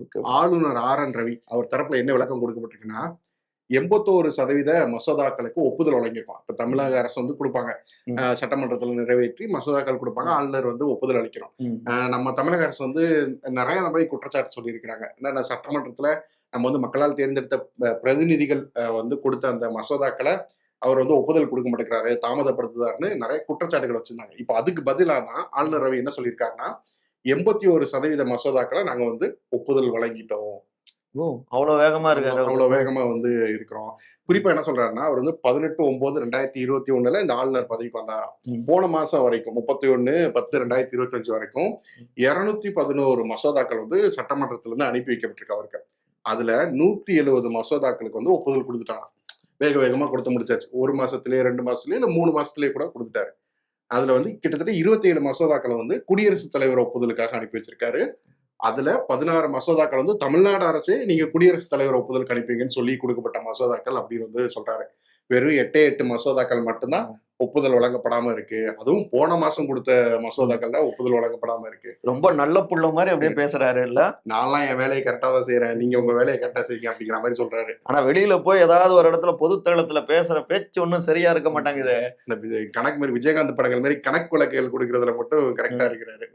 Okay. ஆளுநர் RN Ravi அவர் தரப்புல என்ன விளக்கம் கொடுக்கப்பட்டிருக்குன்னா, 81% மசோதாக்களுக்கு ஒப்புதல் வழங்கியிருப்பான். இப்ப தமிழக அரசு வந்து குடுப்பாங்க. ம். சட்டமன்றத்துல நிறைவேற்றி மசோதாக்கள் குடுப்பாங்க. ம். ஆளுநர் வந்து ஒப்புதல் அளிக்கணும். ம். நம்ம தமிழக அரசு வந்து நெறைய இந்த மாரி குற்றச்சாட்டு சொல்லியிருக்கிறாங்க. என்னன்னா சட்டமன்றத்துல நம்ம வந்து மக்களால் தேர்ந்தெடுத்த பிரதிநிதிகள் வந்து குடுத்த அந்த மசோதாக்கள அவர் வந்து ஒப்புதல் குடுக்க மாட்டேங்கிறாரு, தாமதப்படுத்துறாருன்னு நெறைய குற்றச்சாட்டுகள் வச்சிருந்தாங்க. இப்ப அதுக்கு பதிலா தான் ஆளுநர் ரவி என்ன சொல்லியிருக்காருன்னா, 81% மசோதாக்கள நாங்க வந்து ஒப்புதல் வழங்கிட்டோம். ஓ! அவ்ளோ வேகமா அவ்ளோ இருக்காரு அவரு. அவ்ளோ வேகமா வந்து இருக்கிறோம். குறிப்பா என்ன சொல்றாருன்னா, அவர் வந்து 18/9/2021 இந்த ஆளுநர் பதவிக்கு வந்தாராம். ம். போன மாசம் வரைக்கும் 31/10/2025 வரைக்கும் 211 மசோதாக்கள் வந்து சட்டமன்றத்திலிருந்து அனுப்பி வைக்கப்பட்டிருக்கு அவருக்கு. அதுல 170 மசோதாக்களுக்கு வந்து ஒப்புதல் குடுத்துட்டாராம். வேக வேகமா குடுத்து முடிச்சாச்சு. 1 மாசத்திலேயே, 2 மாசத்திலேயே, இல்ல 3 மாசத்திலேயே கூட குடுத்துட்டாரு. அதுல வந்து கிட்டத்தட்ட 27 மசோதாக்கள வந்து குடியரசுத் தலைவர் ஒப்புதலுக்காக அனுப்பி வச்சிருக்காரு. அதுல 16 மசோதாக்கள் வந்து தமிழ்நாடு அரசே நீங்க குடியரசுத் தலைவர் ஒப்புதலுக்கு அனுப்புவீங்கன்னு சொல்லி குடுக்கப்பட்ட மசோதாக்கள் அப்படின்னு வந்து சொல்றாரு. வெறும் 8 மசோதாக்கள் மட்டும் தான் ஒப்புதல் வழங்கப்படாம இருக்கு. அதுவும் போன மாசம் குடுத்த ம். மசோதாக்கள் தான் ஒப்புதல் வழங்கப்படாம இருக்கு. ரொம்ப நல்ல புள்ள மாரி அப்படியே இருக்கு. பேசுறாரு இல்ல? நான்லாம் என் வேலைய கரெக்ட்டா தான் செய்றேன். நீங்க உங்க வேலைய கரெக்ட்டா செய்யுங்க அப்படிங்கிற மாரி சொல்றாரு. ஆனா வெளியில போய் ஏதாவது ஒரு இடத்துல பொது தளத்துல பேசுற பேச்சு ஒண்ணும் சரியா இருக்க ம். மாட்டேங்குதே. இந்த கணக்கு மாரி விஜயகாந்த் படங்கள் மாரி கணக்கு வழக்குகள் குடுக்குறதுல மட்டும் கரெக்ட்டா ம். இருக்கிறாரு.